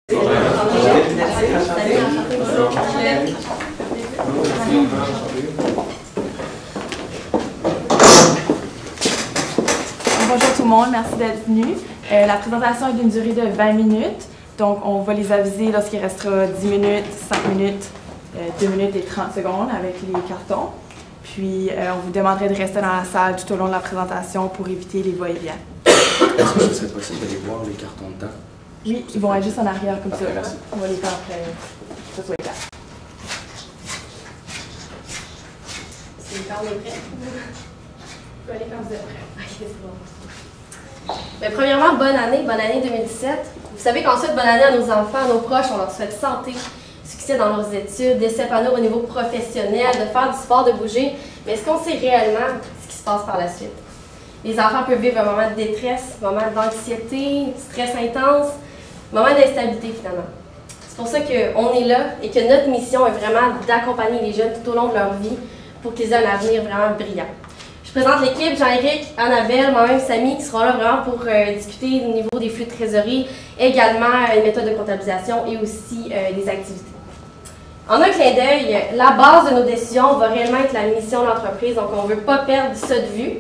Bonjour tout le monde, merci d'être venu. La présentation est d'une durée de 20 minutes, donc on va les aviser lorsqu'il restera 10 minutes, 5 minutes, 2 minutes et 30 secondes avec les cartons. Puis on vous demanderait de rester dans la salle tout au long de la présentation pour éviter les va-et-vient. Est-ce que ce serait possible d'aller voir les cartons de temps? Oui, ils vont être juste en arrière comme ça. Merci. On va les faire après que ce soit clair. C'est quand on est prêt. Je peux aller quand vous êtes prêts. Ok, c'est bon. Mais premièrement, bonne année 2017. Vous savez qu'ensuite, bonne année à nos enfants, à nos proches. On leur souhaite santé, succès dans leurs études, des s'épanouir au niveau professionnel, de faire du sport, de bouger. Mais est-ce qu'on sait réellement ce qui se passe par la suite? Les enfants peuvent vivre un moment de détresse, un moment d'anxiété, stress intense, un moment d'instabilité finalement. C'est pour ça qu'on est là et que notre mission est vraiment d'accompagner les jeunes tout au long de leur vie pour qu'ils aient un avenir vraiment brillant. Je présente l'équipe, Jean-Éric, Annabelle, moi-même Samy, qui seront là vraiment pour discuter au niveau des flux de trésorerie, également les méthodes de comptabilisation et aussi des activités. En un clin d'œil, la base de nos décisions va réellement être la mission de l'entreprise, donc on ne veut pas perdre ça de vue.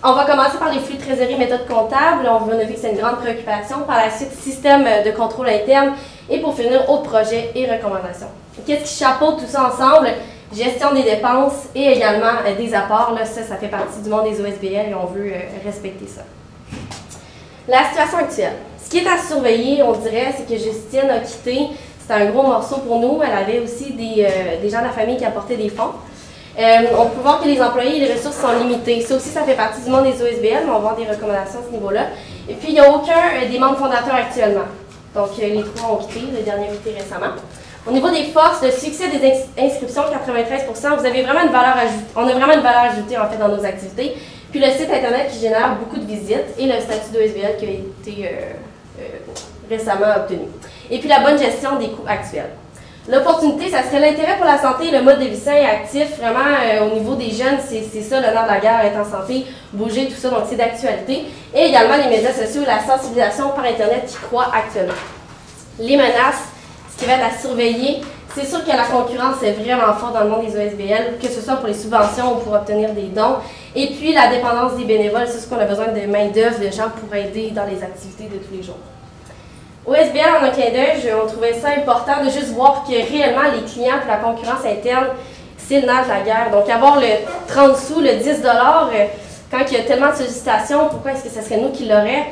On va commencer par les flux de trésorerie, méthode comptable. On va noter que c'est une grande préoccupation. Par la suite, système de contrôle interne. Et pour finir, autres projets et recommandations. Qu'est-ce qui chapeaute tout ça ensemble? Gestion des dépenses et également des apports. Là, ça fait partie du monde des OSBL et on veut respecter ça. La situation actuelle. Ce qui est à surveiller, on dirait, c'est que Justine a quitté. C'était un gros morceau pour nous. Elle avait aussi des gens de la famille qui apportaient des fonds. On peut voir que les employés et les ressources sont limitées. Ça aussi, ça fait partie du monde des OSBL, mais on va voir des recommandations à ce niveau-là. Et puis, il n'y a aucun des membres fondateurs actuellement. Donc, les trois ont quitté, le dernier a quitté récemment. Au niveau des forces, le succès des inscriptions, 93%, vous avez vraiment une valeur ajoutée. On a vraiment une valeur ajoutée, en fait, dans nos activités. Puis, le site Internet qui génère beaucoup de visites et le statut d'OSBL qui a été récemment obtenu. Et puis, la bonne gestion des coûts actuels. L'opportunité, ça serait l'intérêt pour la santé, le mode de vie sain et actif. Vraiment, au niveau des jeunes, c'est ça l'honneur de la guerre, être en santé, bouger, tout ça, donc c'est d'actualité. Et également les médias sociaux, la sensibilisation par Internet qui croît actuellement. Les menaces, ce qui va être à surveiller, c'est sûr que la concurrence est vraiment forte dans le monde des OSBL, que ce soit pour les subventions ou pour obtenir des dons. Et puis la dépendance des bénévoles, c'est ce qu'on a besoin de main-d'œuvre, de gens pour aider dans les activités de tous les jours. OSBL, en un clin d'œil, on trouvait ça important de juste voir que réellement les clients pour la concurrence interne, c'est le nerf de la guerre. Donc avoir le 30 sous, le 10 quand il y a tellement de sollicitations, pourquoi est-ce que ce serait nous qui l'aurions?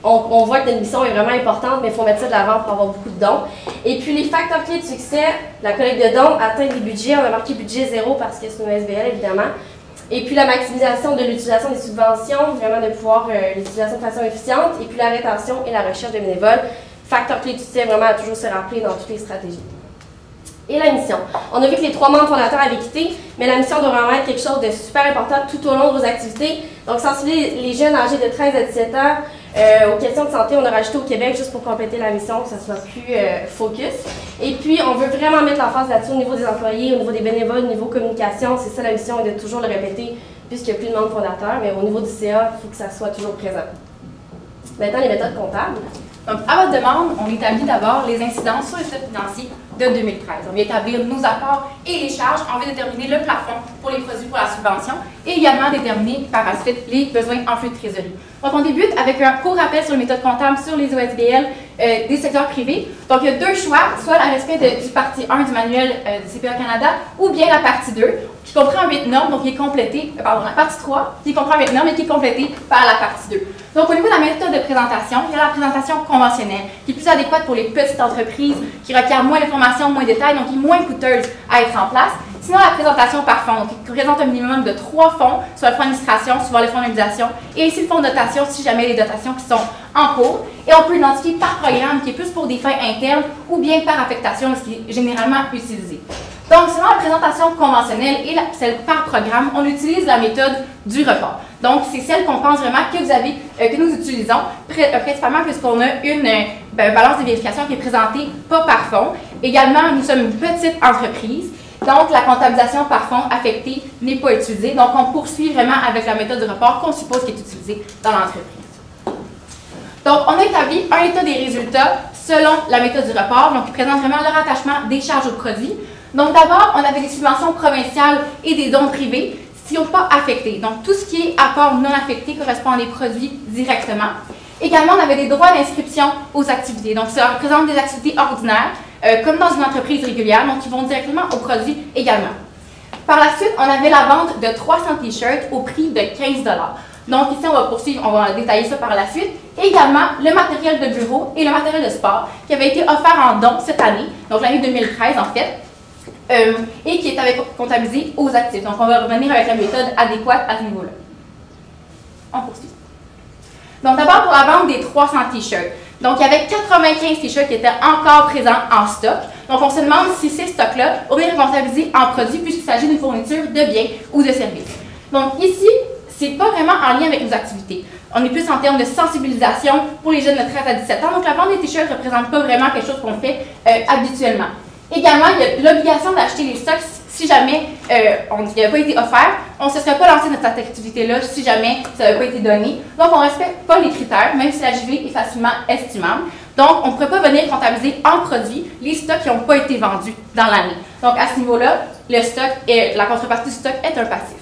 On voit que notre mission est vraiment importante, mais il faut mettre ça de l'avant pour avoir beaucoup de dons. Et puis les facteurs clés de succès, la collecte de dons, atteindre les budgets, on a marqué budget 0 parce que c'est une OSBL évidemment. Et puis la maximisation de l'utilisation des subventions, vraiment de pouvoir l'utilisation de façon efficiente. Et puis la rétention et la recherche de bénévoles. Facteur clé du succès, vraiment à toujours se rappeler dans toutes les stratégies. Et la mission. On a vu que les trois membres fondateurs avaient quitté, mais la mission doit vraiment être quelque chose de super important tout au long de vos activités. Donc, sensibiliser les jeunes âgés de 13 à 17 ans aux questions de santé. On a rajouté au Québec juste pour compléter la mission, que ça soit plus focus. Et puis, on veut vraiment mettre l'emphase là-dessus au niveau des employés, au niveau des bénévoles, au niveau communication. C'est ça la mission, et de toujours le répéter, puisqu'il n'y a plus de membres fondateurs. Mais au niveau du CA, il faut que ça soit toujours présent. Maintenant, les méthodes comptables. Donc, à votre demande, on établit d'abord les incidences sur les états financiers de 2013. On va établir nos apports et les charges. On va déterminer le plafond pour les produits pour la subvention et également déterminer par la suite les besoins en flux de trésorerie. Donc, on débute avec un court rappel sur les méthodes comptables sur les OSBL des secteurs privés. Donc, il y a deux choix, soit le respect du partie 1 du manuel du CPA Canada ou bien la partie 2 qui comprend 8 normes, donc qui est complétée, pardon, la partie 3 qui comprend 8 normes et qui est complétée par la partie 2. Donc, au niveau de la méthode de présentation, il y a la présentation conventionnelle qui est plus adéquate pour les petites entreprises qui requièrent moins d'informations, moins de détails, donc qui est moins coûteuse à être en place. Sinon, la présentation par fonds, donc qui présente un minimum de 3 fonds, soit le fonds d'administration, soit le fonds d'indemnisation, et ici le fonds de dotation si jamais les dotations qui sont en cours. Et on peut l'identifier par programme, qui est plus pour des fins internes, ou bien par affectation, ce qui est généralement utilisé. Donc, selon la présentation conventionnelle et celle par programme, on utilise la méthode du report. Donc, c'est celle qu'on pense vraiment que nous utilisons, principalement puisqu'on a une balance de vérification qui est présentée pas par fonds. Également, nous sommes une petite entreprise. Donc, la comptabilisation par fonds affecté n'est pas utilisée. Donc, on poursuit vraiment avec la méthode de report qu'on suppose qui est utilisée dans l'entreprise. Donc, on a établi un état des résultats selon la méthode du report, donc qui présente vraiment le rattachement des charges au produit. Donc d'abord, on avait des subventions provinciales et des dons privés qui ne sont pas affectés. Donc tout ce qui est apport non affecté correspond à des produits directement. Également, on avait des droits d'inscription aux activités. Donc ça représente des activités ordinaires, comme dans une entreprise régulière, donc qui vont directement aux produits également. Par la suite, on avait la vente de 300 t-shirts au prix de 15 $. Donc ici, on va poursuivre, on va détailler ça par la suite. Également, le matériel de bureau et le matériel de sport qui avait été offert en don cette année, donc l'année 2013 en fait, et qui était comptabilisé aux actifs. Donc on va revenir avec la méthode adéquate à ce niveau-là. On poursuit. Donc d'abord pour la vente des 300 t-shirts. Donc il y avait 95 t-shirts qui étaient encore présents en stock. Donc on se demande si ces stocks-là vont être comptabilisés en produits puisqu'il s'agit d'une fourniture de biens ou de services. Donc ici, c'est pas vraiment en lien avec nos activités. On est plus en termes de sensibilisation pour les jeunes de 13 à 17 ans. Donc la vente des t-shirts ne représente pas vraiment quelque chose qu'on fait habituellement. Également, il y a l'obligation d'acheter les stocks si jamais il n'avait pas été offert. On ne se serait pas lancé dans cette activité-là si jamais ça n'avait pas été donné. Donc, on ne respecte pas les critères, même si la JV est facilement estimable. Donc, on ne pourrait pas venir comptabiliser en produit les stocks qui n'ont pas été vendus dans l'année. Donc, à ce niveau-là, le stock et la contrepartie du stock est un passif.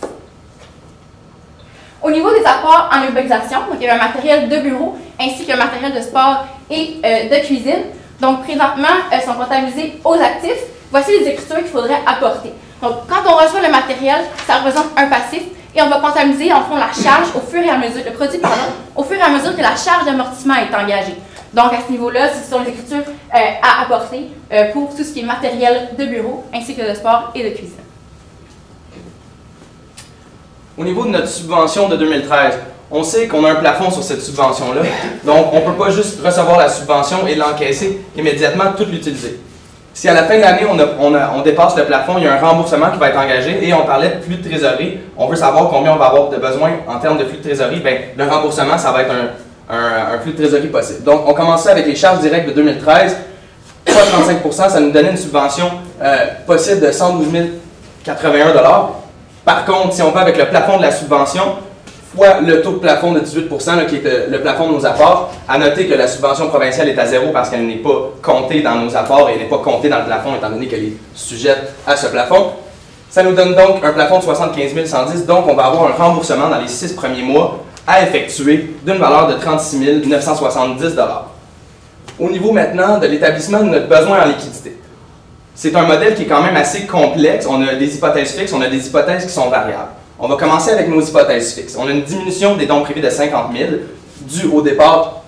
Au niveau des apports en urbanisation, donc il y a un matériel de bureau ainsi qu'un matériel de sport et de cuisine. Donc, présentement, elles sont comptabilisées aux actifs. Voici les écritures qu'il faudrait apporter. Donc, quand on reçoit le matériel, ça représente un passif et on va comptabiliser, en fond, la charge au fur et à mesure, le produit, pardon, au fur et à mesure que la charge d'amortissement est engagée. Donc, à ce niveau-là, ce sont les écritures à apporter pour tout ce qui est matériel de bureau, ainsi que de sport et de cuisine. Au niveau de notre subvention de 2013, on sait qu'on a un plafond sur cette subvention-là, donc on ne peut pas juste recevoir la subvention et l'encaisser immédiatement, tout l'utiliser. Si à la fin de l'année, on dépasse le plafond, il y a un remboursement qui va être engagé et on parlait de flux de trésorerie, on veut savoir combien on va avoir de besoin en termes de flux de trésorerie, bien, le remboursement, ça va être un flux de trésorerie possible. Donc, on commençait avec les charges directes de 2013, 3,35 %, ça nous donnait une subvention possible de 112 081 $. Par contre, si on va avec le plafond de la subvention, fois le taux de plafond de 18 % là, qui est le plafond de nos apports, à noter que la subvention provinciale est à 0 parce qu'elle n'est pas comptée dans nos apports et n'est pas comptée dans le plafond étant donné qu'elle est sujette à ce plafond. Ça nous donne donc un plafond de 75 110 $, donc on va avoir un remboursement dans les 6 premiers mois à effectuer d'une valeur de 36 970 $. Au niveau maintenant de l'établissement de notre besoin en liquidité. C'est un modèle qui est quand même assez complexe. On a des hypothèses fixes, on a des hypothèses qui sont variables. On va commencer avec nos hypothèses fixes. On a une diminution des dons privés de 50 000 due au départ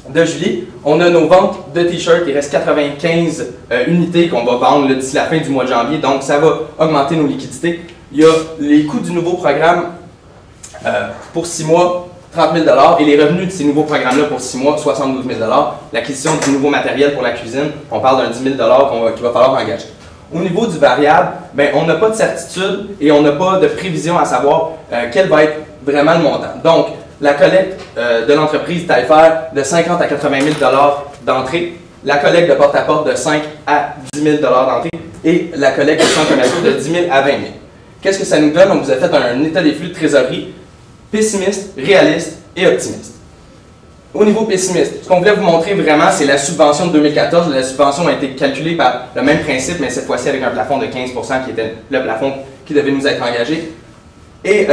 de juillet. On a nos ventes de t-shirts, il reste 95 unités qu'on va vendre d'ici la fin du mois de janvier, donc ça va augmenter nos liquidités. Il y a les coûts du nouveau programme pour 6 mois, 30 000 $ et les revenus de ces nouveaux programmes-là pour 6 mois, 72 000 $. L'acquisition du nouveau matériel pour la cuisine, on parle d'un 10 000 $ qu'il va falloir engager. Au niveau du variable, ben, on n'a pas de certitude et on n'a pas de prévision à savoir quel va être vraiment le montant. Donc, la collecte de l'entreprise Taillefer de 50 à 80 000 $ d'entrée, la collecte de porte-à-porte de 5 à 10 000 $ d'entrée et la collecte de centres commerciaux de 10 000 à 20 000. Qu'est-ce que ça nous donne? On vous a fait un état des flux de trésorerie pessimiste, réaliste et optimiste. Au niveau pessimiste, ce qu'on voulait vous montrer vraiment, c'est la subvention de 2014. La subvention a été calculée par le même principe, mais cette fois-ci avec un plafond de 15 % qui était le plafond qui devait nous être engagé. Et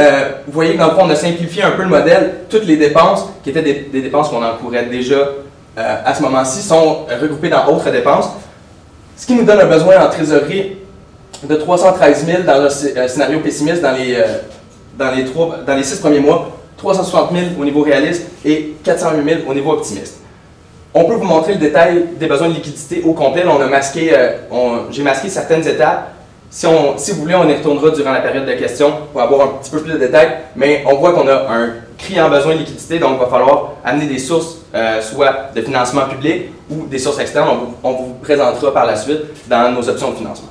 vous voyez que dans le fond, on a simplifié un peu le modèle. Toutes les dépenses, qui étaient des dépenses qu'on encourait déjà à ce moment-ci, sont regroupées dans autres dépenses. Ce qui nous donne un besoin en trésorerie de 313 000 dans le scénario pessimiste dans les 6 premiers mois. 360 000 au niveau réaliste et 408 000 au niveau optimiste. On peut vous montrer le détail des besoins de liquidité au complet. Là, on a masqué, j'ai masqué certaines étapes. Si vous voulez, on y retournera durant la période de questions pour avoir un petit peu plus de détails. Mais on voit qu'on a un criant besoin de liquidité, donc il va falloir amener des sources, soit de financement public ou des sources externes. On vous présentera par la suite dans nos options de financement.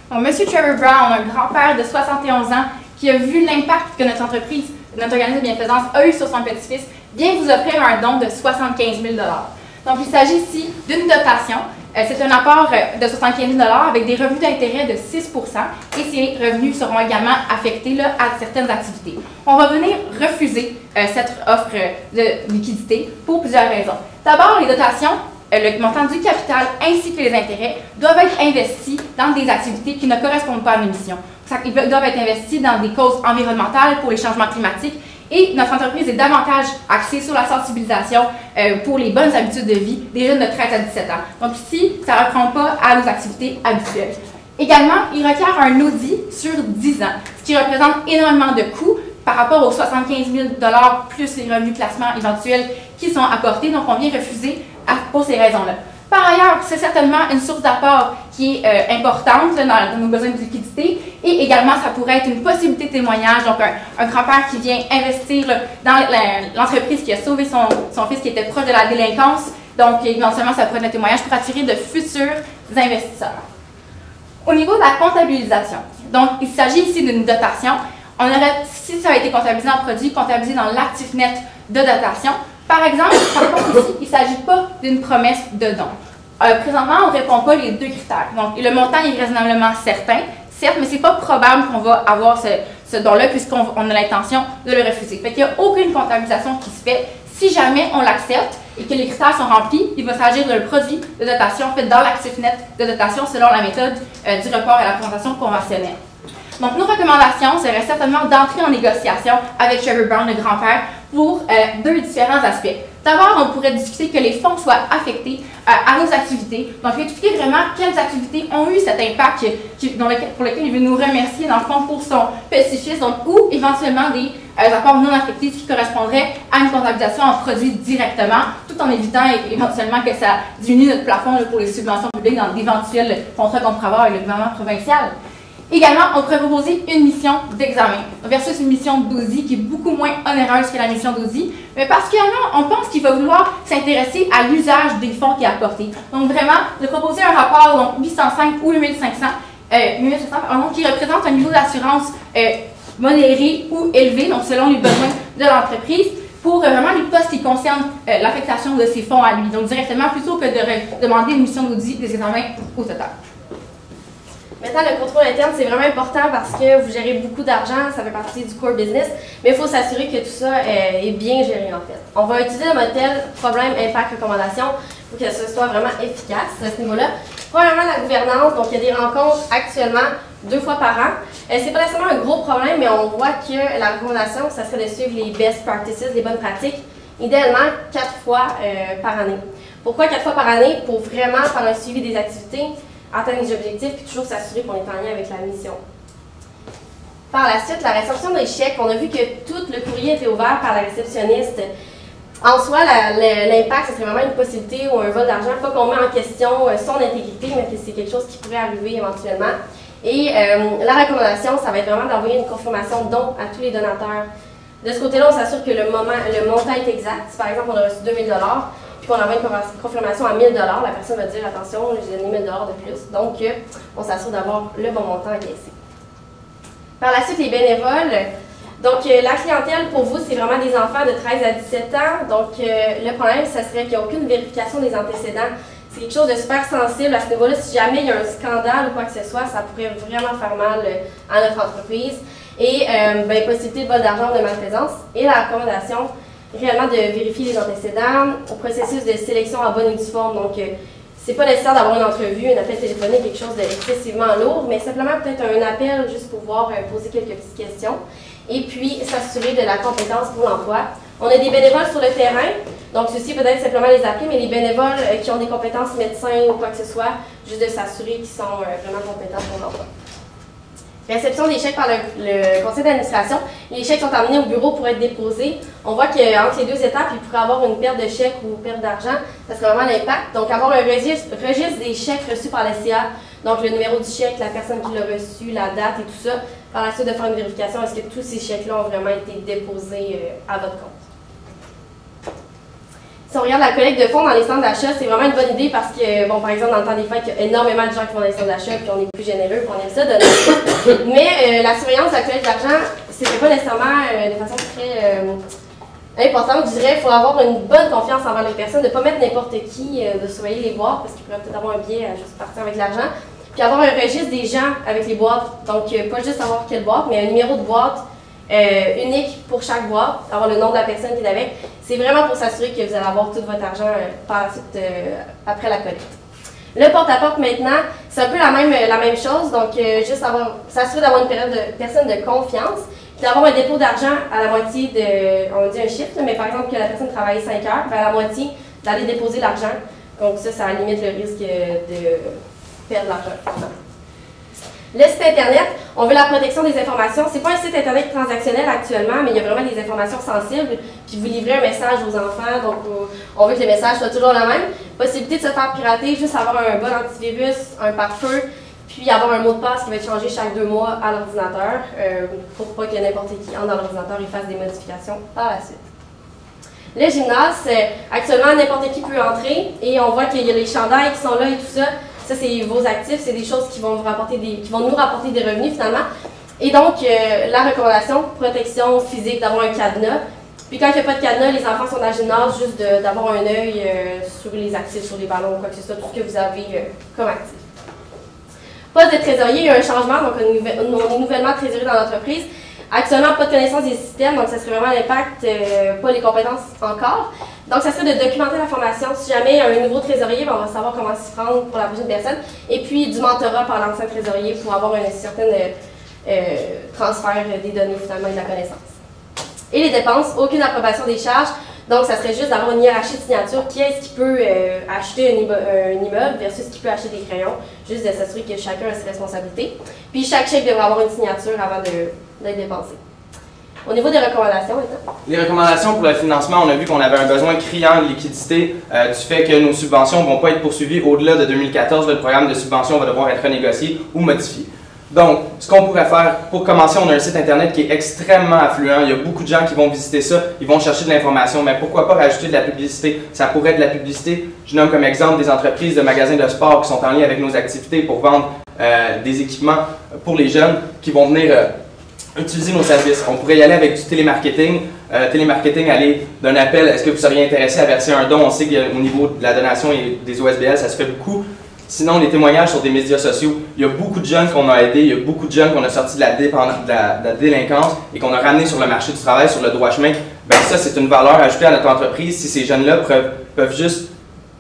Donc, M. Trevor Brown, un grand-père de 71 ans, qui a vu l'impact que notre entreprise, notre organisme de bienfaisance a eu sur son petit-fils, vient vous offrir un don de 75 000 $. Donc, il s'agit ici d'une dotation C'est un apport de 75 000 avec des revenus d'intérêt de 6 et ces revenus seront également affectés là, à certaines activités. On va venir refuser cette offre de liquidité pour plusieurs raisons. D'abord, les dotations, le montant du capital ainsi que les intérêts doivent être investis dans des activités qui ne correspondent pas à nos missions. Ils doivent être investis dans des causes environnementales pour les changements climatiques et notre entreprise est davantage axée sur la sensibilisation pour les bonnes habitudes de vie des jeunes de 13 à 17 ans. Donc ici, ça ne répond pas à nos activités habituelles. Également, il requiert un audit sur 10 ans, ce qui représente énormément de coûts par rapport aux 75 000 plus les revenus placement éventuels qui sont apportés. Donc, on vient refuser pour ces raisons-là. Par ailleurs, c'est certainement une source d'apport qui est importante là, dans nos besoins de liquidité et également, ça pourrait être une possibilité de témoignage, donc un grand-père qui vient investir là, dans l'entreprise qui a sauvé son fils qui était proche de la délinquance. Donc, éventuellement, ça pourrait être un témoignage pour attirer de futurs investisseurs. Au niveau de la comptabilisation, donc il s'agit ici d'une dotation. On aurait, si ça a été comptabilisé en produit, comptabilisé dans l'actif net de dotation. Par exemple, ici, il ne s'agit pas d'une promesse de don. Présentement, on ne répond pas les deux critères. Donc, le montant est raisonnablement certain, certes, mais ce n'est pas probable qu'on va avoir ce don-là puisqu'on a l'intention de le refuser. Fait qu'il n'y a aucune comptabilisation qui se fait. Si jamais on l'accepte et que les critères sont remplis, il va s'agir d'un produit de dotation fait dans l'actif net de dotation selon la méthode du report à la présentation conventionnelle. Donc, nos recommandations seraient certainement d'entrer en négociation avec Trevor Brown, le grand-père, pour deux différents aspects. D'abord, on pourrait discuter que les fonds soient affectés à nos activités. Donc, expliquer vraiment quelles activités ont eu cet impact pour lequel il veut nous remercier, dans le fond, pour son petit-fils, donc, ou éventuellement des apports non affectés qui correspondraient à une comptabilisation en produit directement, tout en évitant éventuellement que ça diminue notre plafond là, pour les subventions publiques dans d'éventuels contrats qu'on pourrait avoir avec le gouvernement provincial. Également, on pourrait proposer une mission d'examen versus une mission d'OSI qui est beaucoup moins onéreuse que la mission d'OSI, mais particulièrement, on pense qu'il va vouloir s'intéresser à l'usage des fonds qui est apporté. Donc vraiment, de proposer un rapport donc 805 ou 1500, qui représente un niveau d'assurance modéré ou élevé, donc selon les besoins de l'entreprise, pour vraiment les postes qui concernent l'affectation de ces fonds à lui. Donc directement, plutôt que de demander une mission d'audit des examens au total. Maintenant, le contrôle interne, c'est vraiment important parce que vous gérez beaucoup d'argent, ça fait partie du core business, mais il faut s'assurer que tout ça est bien géré en fait. On va utiliser le modèle problème, impact, recommandation pour que ce soit vraiment efficace à ce niveau-là. Premièrement, la gouvernance, donc il y a des rencontres actuellement 2 fois par an. C'est pas nécessairement un gros problème, mais on voit que la recommandation, ça serait de suivre les best practices, les bonnes pratiques, idéalement 4 fois par année. Pourquoi 4 fois par année? Pour vraiment faire un suivi des activités, atteindre les objectifs et toujours s'assurer qu'on est en lien avec la mission. Par la suite, la réception des chèques, on a vu que tout le courrier était ouvert par la réceptionniste. En soi, l'impact, ce serait vraiment une possibilité ou un vol d'argent, pas qu'on met en question son intégrité, mais que c'est quelque chose qui pourrait arriver éventuellement. Et la recommandation, ça va être vraiment d'envoyer une confirmation de don à tous les donateurs. De ce côté-là, on s'assure que le montant est exact. Si par exemple, on a reçu 2 000 $, puis qu'on envoie une confirmation à 1 000 $, la personne va dire « Attention, j'ai donné 1 000 $ de plus ». Donc, on s'assure d'avoir le bon montant encaissé. Par la suite, les bénévoles. Donc, la clientèle, pour vous, c'est vraiment des enfants de 13 à 17 ans. Donc, le problème, ça serait qu'il n'y a aucune vérification des antécédents. C'est quelque chose de super sensible à ce niveau-là. Si jamais il y a un scandale ou quoi que ce soit, ça pourrait vraiment faire mal à notre entreprise. Et possibilité de vol d'argent de malfaisance. Et la recommandation, réellement de vérifier les antécédents au processus de sélection en bonne et due forme. Donc, c'est pas nécessaire d'avoir une entrevue, un appel téléphonique, quelque chose d'excessivement lourd, mais simplement peut-être un appel juste pour pouvoir poser quelques petites questions. Et puis, s'assurer de la compétence pour l'emploi. On a des bénévoles sur le terrain, donc ceci peut-être simplement les appeler, mais les bénévoles qui ont des compétences médecins ou quoi que ce soit, juste de s'assurer qu'ils sont vraiment compétents pour l'emploi. Réception des chèques par le conseil d'administration. Les chèques sont amenés au bureau pour être déposés. On voit qu'entre les 2 étapes, il pourrait y avoir une perte de chèque ou perte d'argent. Ça serait vraiment l'impact. Donc, avoir un registre des chèques reçus par la CA, donc le numéro du chèque, la personne qui l'a reçu, la date et tout ça. Par la suite, de faire une vérification, est-ce que tous ces chèques-là ont vraiment été déposés à votre compte. Si on regarde la collecte de fonds dans les centres d'achat, c'est vraiment une bonne idée parce que, bon, par exemple, dans le temps des fêtes, il y a énormément de gens qui vont dans les centres d'achat puis on est plus généreux puis on aime ça donner. Mais la surveillance de la collecte d'argent, c'était pas nécessairement de façon très importante, je dirais, il faut avoir une bonne confiance envers les personnes, de ne pas mettre n'importe qui, de surveiller les boîtes, parce qu'il pourrait peut-être avoir un biais à juste partir avec l'argent. Puis avoir un registre des gens avec les boîtes, donc pas juste savoir quelle boîte, mais un numéro de boîte unique pour chaque boîte, avoir le nom de la personne qui est avec. C'est vraiment pour s'assurer que vous allez avoir tout votre argent par la suite, après la collecte. Le porte-à-porte maintenant, c'est un peu la même chose, donc juste s'assurer d'avoir une personne de confiance, puis d'avoir un dépôt d'argent à la moitié de, on dit un chiffre, mais par exemple que la personne travaille 5 heures, ben à la moitié d'aller déposer l'argent. Donc ça limite le risque de perdre l'argent. Le site Internet, on veut la protection des informations. Ce n'est pas un site Internet transactionnel actuellement, mais il y a vraiment des informations sensibles. Puis vous livrez un message aux enfants, donc on veut que le message soit toujours le même. Possibilité de se faire pirater, juste avoir un bon antivirus, un pare-feu, puis avoir un mot de passe qui va être changé chaque 2 mois à l'ordinateur, pour pas que n'importe qui entre dans l'ordinateur et fasse des modifications par la suite. Le gymnase, actuellement, n'importe qui peut entrer et on voit qu'il y a les chandails qui sont là et tout ça. Ça, c'est vos actifs, c'est des choses qui vont nous rapporter des revenus finalement. Et donc, la recommandation, protection physique, d'avoir un cadenas. Puis quand il n'y a pas de cadenas, les enfants sont dans le gymnase, juste d'avoir un œil sur les actifs, sur les ballons, quoi que ce soit, tout ce que vous avez comme actif. Poste de trésorier, il y a un changement, donc on est nouvellement trésorier dans l'entreprise. Actuellement, pas de connaissance des systèmes, donc ça serait vraiment l'impact, pas les compétences encore. Donc, ça serait de documenter l'information. Si jamais il y a un nouveau trésorier, on va savoir comment s'y prendre pour la prochaine personne. Et puis, du mentorat par l'ancien trésorier pour avoir un certain transfert des données finalement et de la connaissance. Et les dépenses, aucune approbation des charges. Donc, ça serait juste d'avoir une hiérarchie de signature. Qui est-ce qui peut acheter un immeuble versus qui peut acheter des crayons? Juste de s'assurer que chacun a ses responsabilités. Puis, chaque chèque devrait avoir une signature avant d'être dépensé. Au niveau des recommandations, maintenant? Les recommandations pour le financement, on a vu qu'on avait un besoin criant de liquidité du fait que nos subventions ne vont pas être poursuivies au-delà de 2014. Le programme de subvention va devoir être renégocié ou modifié. Donc, ce qu'on pourrait faire, pour commencer, on a un site Internet qui est extrêmement affluent. Il y a beaucoup de gens qui vont visiter ça, ils vont chercher de l'information, mais pourquoi pas rajouter de la publicité? Ça pourrait être de la publicité. Je nomme comme exemple des entreprises de magasins de sport qui sont en lien avec nos activités pour vendre des équipements pour les jeunes qui vont venir utiliser nos services. On pourrait y aller avec du télémarketing. Télémarketing, aller d'un appel, est-ce que vous seriez intéressé à verser un don? On sait qu'au niveau de la donation et des OSBL, ça se fait beaucoup. Sinon, les témoignages sur des médias sociaux, il y a beaucoup de jeunes qu'on a aidés, il y a beaucoup de jeunes qu'on a sortis de la délinquance et qu'on a ramenés sur le marché du travail, sur le droit chemin. Bien ça, c'est une valeur ajoutée à notre entreprise si ces jeunes-là peuvent juste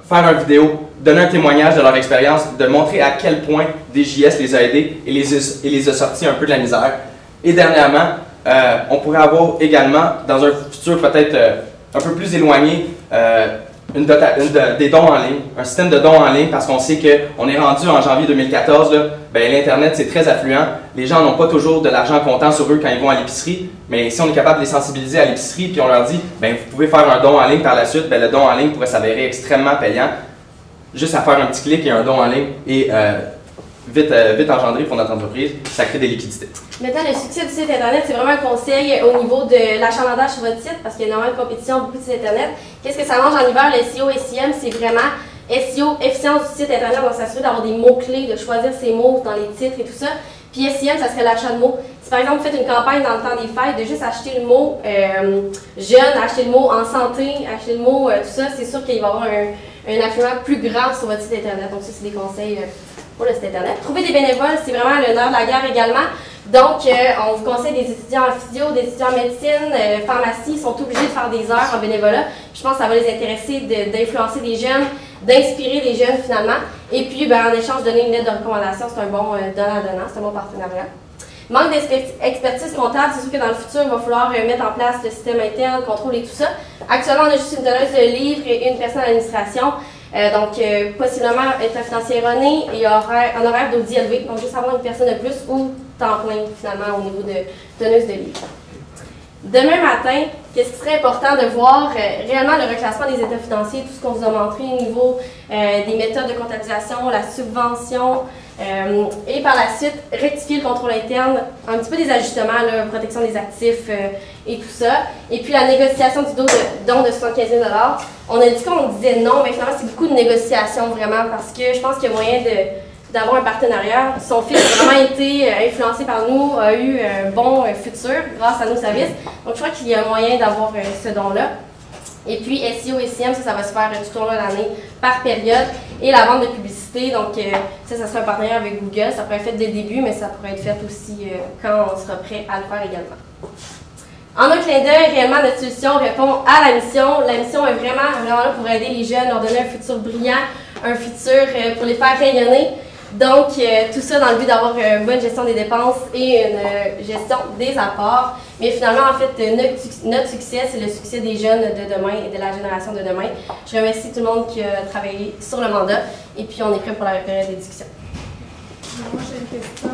faire une vidéo, donner un témoignage de leur expérience, de montrer à quel point DJS les a aidés et les a sortis un peu de la misère. Et dernièrement, on pourrait avoir également, dans un futur peut-être un peu plus éloigné, des dons en ligne, un système de dons en ligne, parce qu'on sait qu'on est rendu en janvier 2014, l'Internet c'est très affluent, les gens n'ont pas toujours de l'argent comptant sur eux quand ils vont à l'épicerie, mais si on est capable de les sensibiliser à l'épicerie puis on leur dit vous pouvez faire un don en ligne par la suite, le don en ligne pourrait s'avérer extrêmement payant, juste à faire un petit clic et un don en ligne et vite engendré pour notre entreprise, ça crée des liquidités. Maintenant, le succès du site Internet, c'est vraiment un conseil au niveau de l'achalandage sur votre site, parce qu'il y a énormément de compétition, beaucoup de sites Internet. Qu'est-ce que ça mange en hiver, le SEO, SEM, c'est vraiment SEO, efficience du site Internet, donc s'assurer d'avoir des mots-clés, de choisir ces mots dans les titres et tout ça. Puis SEM, ça serait l'achat de mots. Si par exemple vous faites une campagne dans le temps des fêtes, de juste acheter le mot jeune, acheter le mot en santé, acheter le mot tout ça, c'est sûr qu'il va y avoir un affluent plus grand sur votre site Internet. Donc ça, c'est des conseils pour le site Internet. Trouver des bénévoles, c'est vraiment le nerf de la guerre également. Donc, on vous conseille des étudiants en physio, des étudiants en médecine, pharmacie, ils sont obligés de faire des heures en bénévolat. Je pense que ça va les intéresser d'influencer des jeunes, d'inspirer les jeunes finalement. Et puis, en échange, donner une lettre de recommandation, c'est un bon donnant-donnant, c'est un bon partenariat. Manque d'expertise comptable, c'est sûr que dans le futur, il va falloir mettre en place le système interne, contrôle et tout ça. Actuellement, on a juste une donneuse de livres et une personne à l'administration. Donc, possiblement état financier erroné et un horaire d'audit élevé. Donc, juste avoir une personne de plus ou temps plein, finalement, au niveau de donneuse de livres. Demain matin, qu'est-ce qui serait important de voir réellement le reclassement des états financiers, tout ce qu'on vous a montré au niveau des méthodes de comptabilisation, la subvention, et par la suite, rectifier le contrôle interne, un petit peu des ajustements, la protection des actifs et tout ça. Et puis la négociation du don de 75 000 $. On a dit qu'on disait non, mais finalement, c'est beaucoup de négociations vraiment parce que je pense qu'il y a moyen d'avoir un partenariat. Son fils a vraiment été influencé par nous, a eu un bon futur grâce à nos services. Donc, je crois qu'il y a moyen d'avoir ce don-là. Et puis, SEO et SEM, ça va se faire tout au long de l'année par période. Et la vente de publicité, donc ça sera un partenariat avec Google. Ça pourrait être fait dès le début, mais ça pourrait être fait aussi quand on sera prêt à le faire également. En un clin d'œil, réellement, notre solution répond à la mission. La mission est vraiment là pour aider les jeunes, leur donner un futur brillant, un futur pour les faire rayonner. Donc, tout ça dans le but d'avoir une bonne gestion des dépenses et une gestion des apports. Mais finalement, en fait, notre succès, c'est le succès des jeunes de demain et de la génération de demain. Je remercie tout le monde qui a travaillé sur le mandat et puis on est prêt pour la période des discussions. Moi, j'ai une question.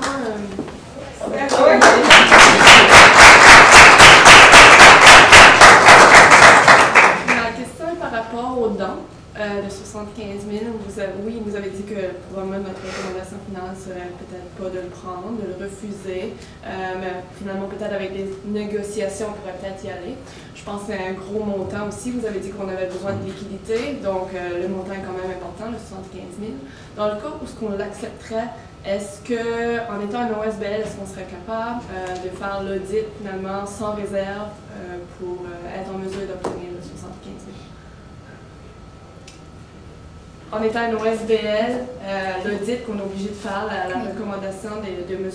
Ma question est par rapport aux dons. De 75 000, vous avez dit que probablement notre recommandation finale serait peut-être pas de le prendre, de le refuser, mais finalement peut-être avec des négociations on pourrait peut-être y aller. Je pense que c'est un gros montant aussi, vous avez dit qu'on avait besoin de liquidité, donc le montant est quand même important, le 75 000. Dans le cas où ce qu'on l'accepterait, est-ce qu'en étant un OSBL, est-ce qu'on serait capable de faire l'audit finalement sans réserve pour être en mesure d'obtenir le 75 000? En étant un OSBL, l'audit qu'on est obligé de faire, la recommandation de M.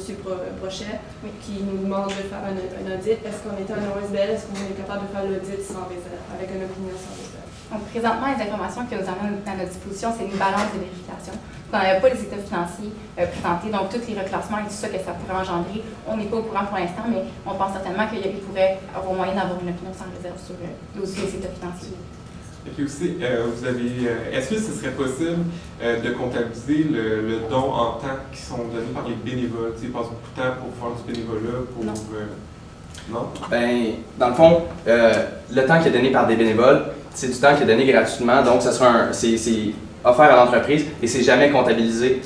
Brochet, qui nous demande de faire un audit, est-ce qu'en étant un OSBL, est-ce qu'on est capable de faire l'audit sans réserve, avec une opinion sans réserve? Donc, présentement, les informations que nous avons à notre disposition, c'est une balance de vérification. On n'avait pas les états financiers présentés, donc tous les reclassements et tout ça que ça pourrait engendrer, on n'est pas au courant pour l'instant, mais on pense certainement qu'il pourrait avoir moyen d'avoir une opinion sans réserve sur les états financiers. Et puis aussi, est-ce que ce serait possible de comptabiliser le don en temps qui sont donnés par les bénévoles? Ils passent beaucoup de temps pour faire du bénévolat, pour... Non. Non? Ben, dans le fond, le temps qui est donné par des bénévoles, c'est du temps qui est donné gratuitement, donc ça sera c'est offert à l'entreprise et c'est jamais comptabilisé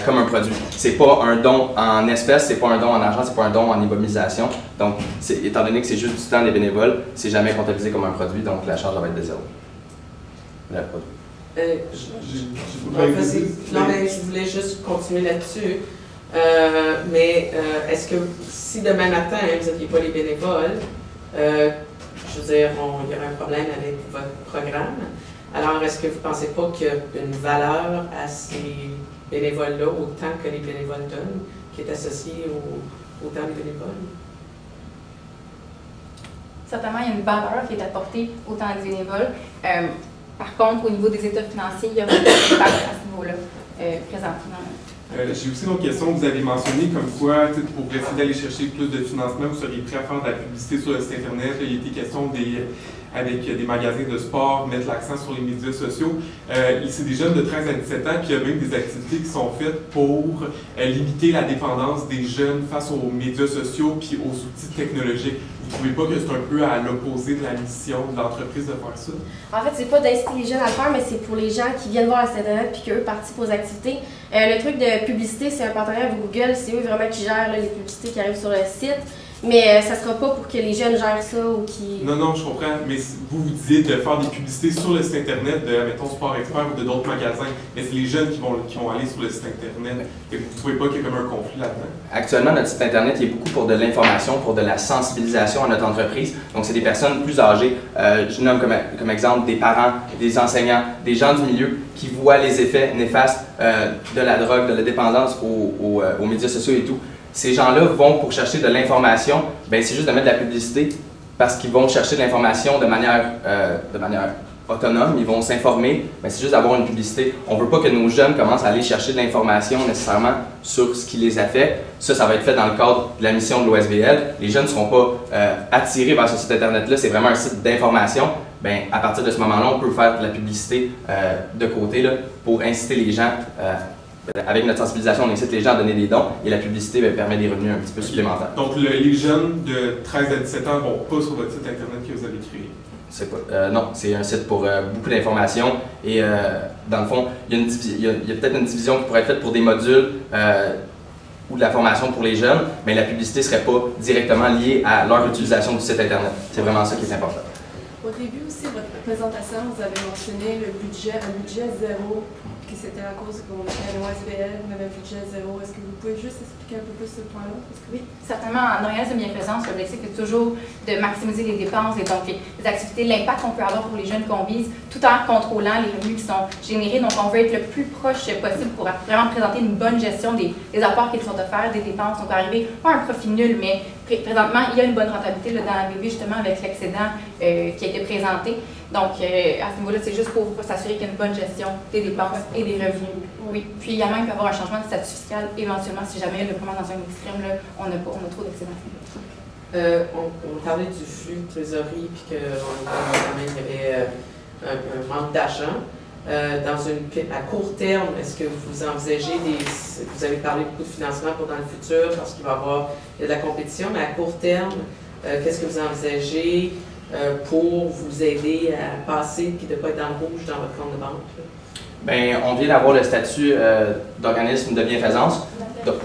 comme un produit. C'est pas un don en espèces, c'est pas un don en argent, c'est pas un don en immobilisation. Donc, étant donné que c'est juste du temps des bénévoles, c'est jamais comptabilisé comme un produit, donc la charge va être de zéro. Non, mais je voulais juste continuer là-dessus. Est-ce que si demain matin vous n'aviez pas les bénévoles, je veux dire, il y aurait un problème avec votre programme. Alors, est-ce que vous ne pensez pas qu'il y a une valeur à ces bénévoles-là, autant que les bénévoles donnent, qui est associée au temps des bénévoles? Certainement, il y a une valeur qui est apportée au temps des bénévoles. Par contre, au niveau des états financiers, il y a un impact à ce niveau-là, présentement. J'ai aussi une autre question. Vous avez mentionné comme quoi, pour essayer d'aller chercher plus de financement, vous seriez prêt à faire de la publicité sur le site Internet. Il y a été question avec des magasins de sport, mettre l'accent sur les médias sociaux. C'est des jeunes de 13 à 17 ans, puis il y a même des activités qui sont faites pour limiter la dépendance des jeunes face aux médias sociaux puis aux outils technologiques. Vous ne trouvez pas que c'est un peu à l'opposé de la mission de l'entreprise de faire ça? En fait, c'est pas d'inciter les jeunes à le faire, mais c'est pour les gens qui viennent voir le site Internet puis qu'eux participent aux activités. Le truc de publicité, c'est un partenariat avec Google. C'est eux vraiment qui gèrent les publicités qui arrivent sur le site. Mais ça ne sera pas pour que les jeunes gèrent ça ou qui... Non, je comprends. Mais vous disiez de faire des publicités sur le site Internet de, mettons, Sport Expert ou de d'autres magasins. Mais c'est les jeunes qui vont aller sur le site Internet. Et vous ne trouvez pas qu'il y a comme un conflit là-dedans? Actuellement, notre site Internet est beaucoup pour de l'information, pour de la sensibilisation à notre entreprise. Donc, c'est des personnes plus âgées. Je nomme comme exemple des parents, des enseignants, des gens du milieu qui voient les effets néfastes de la drogue, de la dépendance aux médias sociaux et tout. Ces gens-là vont pour chercher de l'information, ben c'est juste de mettre de la publicité parce qu'ils vont chercher de l'information de manière autonome, ils vont s'informer, ben c'est juste d'avoir une publicité. On ne veut pas que nos jeunes commencent à aller chercher de l'information nécessairement sur ce qui les affecte. Ça va être fait dans le cadre de la mission de l'OSBL. Les jeunes ne seront pas attirés vers ce site Internet-là, c'est vraiment un site d'information. Ben, à partir de ce moment-là, on peut faire de la publicité de côté là, pour inciter les gens. Avec notre sensibilisation, on incite les gens à donner des dons et la publicité permet des revenus un petit peu supplémentaires. Donc, les jeunes de 13 à 17 ans ne vont pas sur votre site Internet que vous avez créé? Non, c'est un site pour beaucoup d'informations et dans le fond, il y a peut-être une division qui pourrait être faite pour des modules ou de la formation pour les jeunes, mais la publicité ne serait pas directement liée à leur utilisation du site Internet. C'est vraiment ça qui est important. Au début aussi, votre présentation, vous avez mentionné un budget zéro que c'était à cause qu'on était loin SPL, on avait un budget zéro. Est-ce que vous pouvez juste expliquer un peu plus ce point-là? Oui, certainement. En organisme de bienfaisance, l'objectif est toujours de maximiser les dépenses et donc les activités, l'impact qu'on peut avoir pour les jeunes qu'on vise, tout en contrôlant les revenus qui sont générés. Donc, on veut être le plus proche possible pour vraiment présenter une bonne gestion des apports qui sont offerts, des dépenses. On peut arriver pas à un profit nul, mais présentement, il y a une bonne rentabilité là, dans la BB, justement, avec l'excédent qui a été présenté. Donc, à ce niveau-là, c'est juste pour s'assurer qu'il y a une bonne gestion des dépenses et des revenus. Oui. Puis également, il peut y avoir un changement de statut fiscal, éventuellement, si jamais, vraiment dans un extrême, là, on a trop d'excédent. On parlait du flux de trésorerie, puis quand même, il y avait un manque d'argent. À court terme, est-ce que vous envisagez vous avez parlé beaucoup de financement pour dans le futur, parce qu'il va y avoir de la compétition, mais à court terme, qu'est-ce que vous envisagez pour vous aider à passer et de ne pas être dans le rouge dans votre compte de banque? Bien, on vient d'avoir le statut d'organisme de bienfaisance. Donc,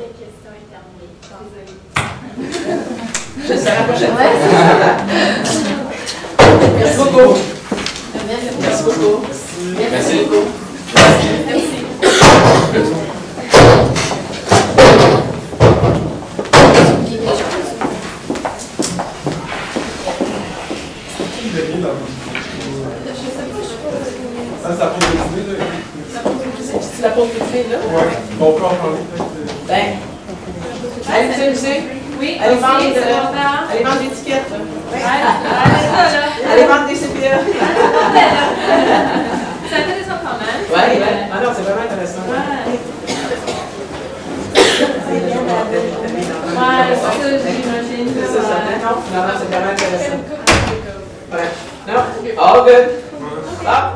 je serai la prochaine fois. Merci beaucoup. Merci beaucoup. Merci. Ça pose une idée, là. Tu la poses tout de suite, là? Oui. On peut en parler. Ben, allez, monsieur. Oui, allez vendre des étiquettes. Allez vendre des CPA. C'est intéressant quand même. Oui, ah non, c'est vraiment intéressant. J'imagine. C'est ça, non, c'est vraiment intéressant. Ouais. Non, all good. Ah.